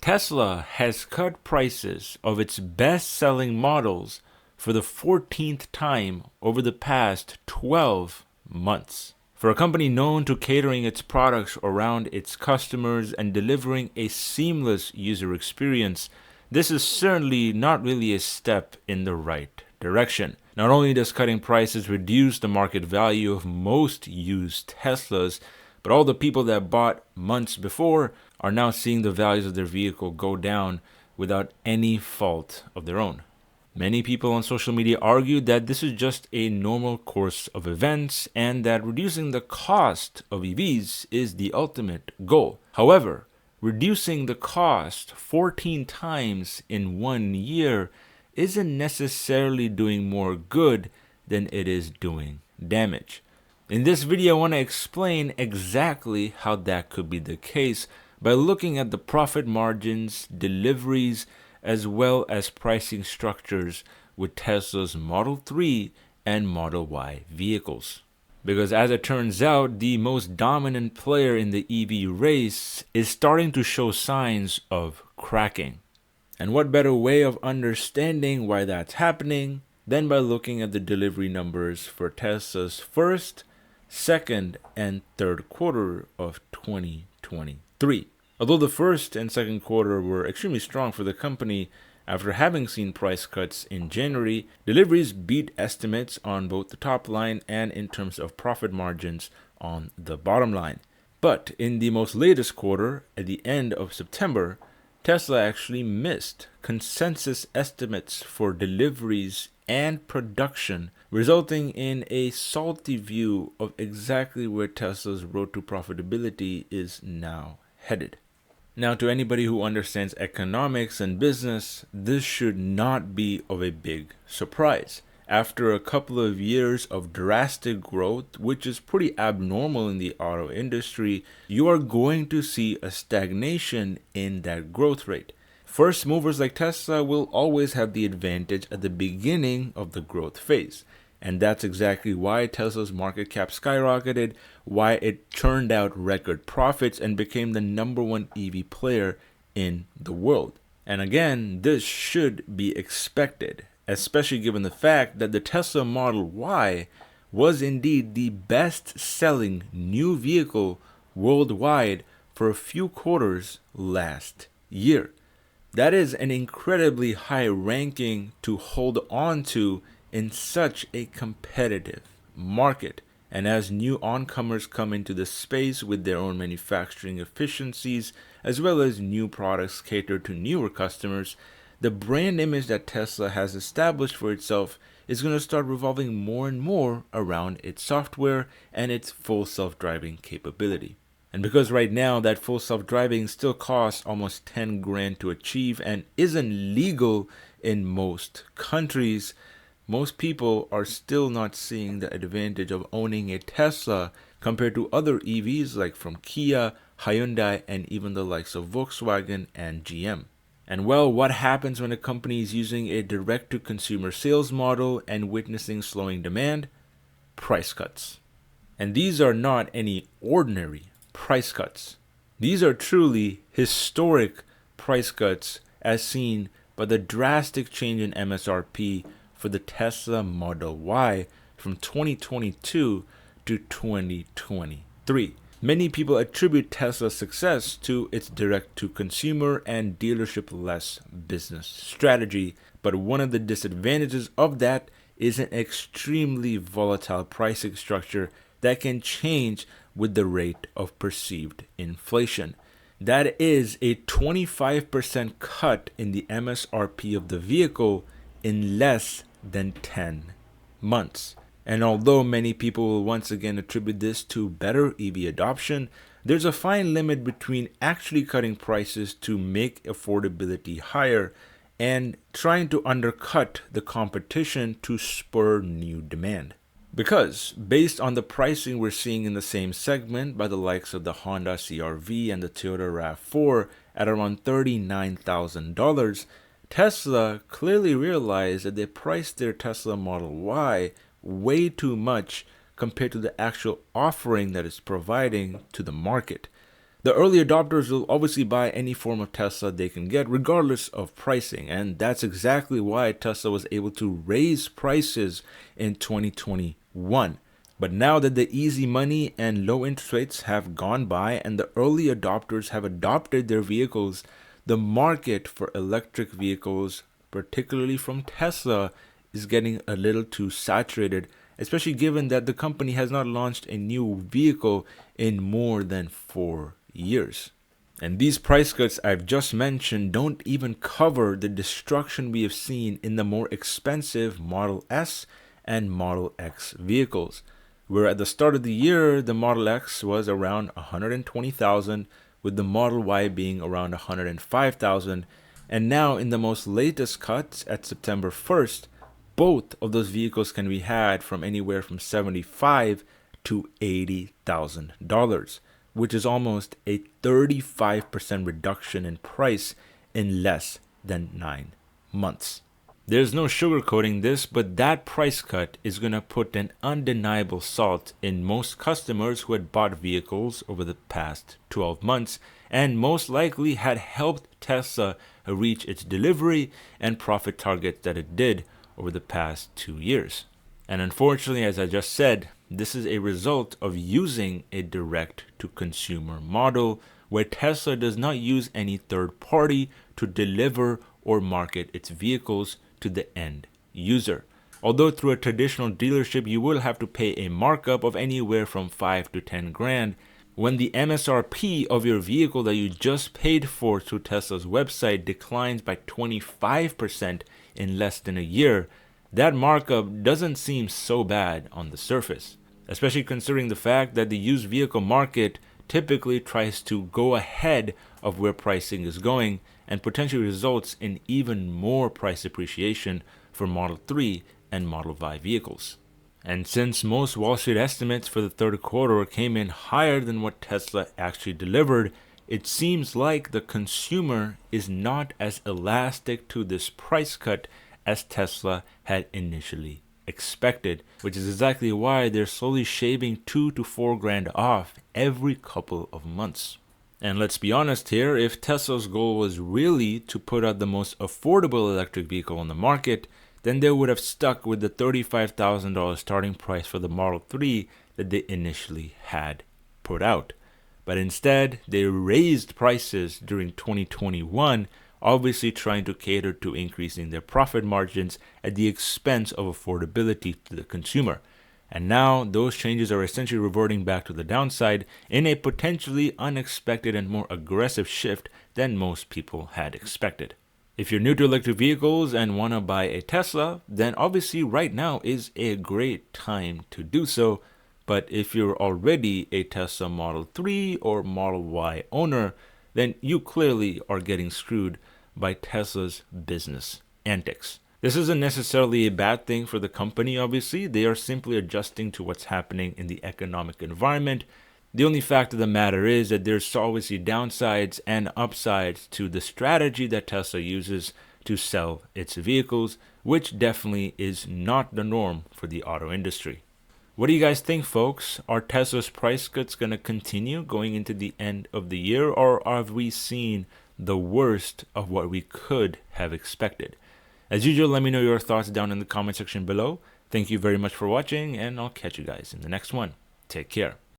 Tesla has cut prices of its best-selling models for the 14th time over the past 12 months. For a company known to catering its products around its customers and delivering a seamless user experience, this is certainly not really a step in the right direction. Not only does cutting prices reduce the market value of most used Teslas, but all the people that bought months before are now seeing the values of their vehicle go down without any fault of their own. Many people on social media argue that this is just a normal course of events and that reducing the cost of EVs is the ultimate goal. However, reducing the cost 14 times in 1 year isn't necessarily doing more good than it is doing damage. In this video, I want to explain exactly how that could be the case by looking at the profit margins, deliveries, as well as pricing structures with Tesla's Model 3 and Model Y vehicles. Because as it turns out, the most dominant player in the EV race is starting to show signs of cracking. And what better way of understanding why that's happening than by looking at the delivery numbers for Tesla's first, second, and third quarter of 2023. Although the first and second quarter were extremely strong for the company, after having seen price cuts in January, deliveries beat estimates on both the top line and in terms of profit margins on the bottom line. But in the most latest quarter, at the end of September, Tesla actually missed consensus estimates for deliveries and production, resulting in a salty view of exactly where Tesla's road to profitability is now headed. Now, to anybody who understands economics and business, this should not be of a big surprise. After a couple of years of drastic growth, which is pretty abnormal in the auto industry, you are going to see a stagnation in that growth rate. First movers like Tesla will always have the advantage at the beginning of the growth phase. And that's exactly why Tesla's market cap skyrocketed, why it churned out record profits and became the #1 EV player in the world. And again, this should be expected, especially given the fact that the Tesla Model Y was indeed the best-selling new vehicle worldwide for a few quarters last year. That is an incredibly high ranking to hold on to in such a competitive market. And as new oncomers come into the space with their own manufacturing efficiencies, as well as new products catered to newer customers, the brand image that Tesla has established for itself is going to start revolving more and more around its software and its full self-driving capability. And because right now that full self-driving still costs almost 10 grand to achieve and isn't legal in most countries, most people are still not seeing the advantage of owning a Tesla compared to other EVs like from Kia, Hyundai, and even the likes of Volkswagen and GM. And well, what happens when a company is using a direct-to-consumer sales model and witnessing slowing demand? Price cuts. And these are not any ordinary price cuts. These are truly historic price cuts as seen by the drastic change in MSRP for the Tesla Model Y from 2022 to 2023. Many people attribute Tesla's success to its direct-to-consumer and dealership-less business strategy, but one of the disadvantages of that is an extremely volatile pricing structure that can change with the rate of perceived inflation. That is a 25% cut in the MSRP of the vehicle in less than 10 months. And although many people will once again attribute this to better EV adoption, there's a fine limit between actually cutting prices to make affordability higher and trying to undercut the competition to spur new demand. Because based on the pricing we're seeing in the same segment by the likes of the Honda CR-V and the Toyota RAV4 at around $39,000, Tesla clearly realized that they priced their Tesla Model Y way too much compared to the actual offering that it's providing to the market. The early adopters will obviously buy any form of Tesla they can get, regardless of pricing. And that's exactly why Tesla was able to raise prices in 2021. But now that the easy money and low interest rates have gone by and the early adopters have adopted their vehicles, the market for electric vehicles, particularly from Tesla, is getting a little too saturated, especially given that the company has not launched a new vehicle in more than 4 years. And these price cuts I've just mentioned don't even cover the destruction we have seen in the more expensive Model S and Model X vehicles, where at the start of the year, the Model X was around $120,000, with the Model Y being around $105,000. And now in the most latest cuts at September 1st, both of those vehicles can be had from anywhere from $75,000 to $80,000, which is almost a 35% reduction in price in less than 9 months. There's no sugarcoating this, but that price cut is going to put an undeniable salt in most customers who had bought vehicles over the past 12 months and most likely had helped Tesla reach its delivery and profit targets that it did over the past 2 years. And unfortunately, as I just said, this is a result of using a direct-to-consumer model where Tesla does not use any third party to deliver or market its vehicles to the end user. Although through a traditional dealership, you will have to pay a markup of anywhere from 5 to 10 grand. When the MSRP of your vehicle that you just paid for through Tesla's website declines by 25% in less than a year, that markup doesn't seem so bad on the surface, especially considering the fact that the used vehicle market typically tries to go ahead of where pricing is going and potentially results in even more price appreciation for Model 3 and Model Y vehicles. And since most Wall Street estimates for the third quarter came in higher than what Tesla actually delivered, it seems like the consumer is not as elastic to this price cut as Tesla had initially expected, which is exactly why they're slowly shaving 2 to 4 grand off every couple of months. And let's be honest here, if Tesla's goal was really to put out the most affordable electric vehicle on the market, then they would have stuck with the $35,000 starting price for the Model 3 that they initially had put out. But instead, they raised prices during 2021, obviously trying to cater to increasing their profit margins at the expense of affordability to the consumer. And now those changes are essentially reverting back to the downside in a potentially unexpected and more aggressive shift than most people had expected. If you're new to electric vehicles and want to buy a Tesla, then obviously right now is a great time to do so. But if you're already a Tesla Model 3 or Model Y owner, then you clearly are getting screwed by Tesla's business antics. This isn't necessarily a bad thing for the company, obviously. They are simply adjusting to what's happening in the economic environment. The only fact of the matter is that there's obviously downsides and upsides to the strategy that Tesla uses to sell its vehicles, which definitely is not the norm for the auto industry. What do you guys think, folks? Are Tesla's price cuts going to continue going into the end of the year, or have we seen the worst of what we could have expected? As usual, let me know your thoughts down in the comment section below. Thank you very much for watching, and I'll catch you guys in the next one. Take care.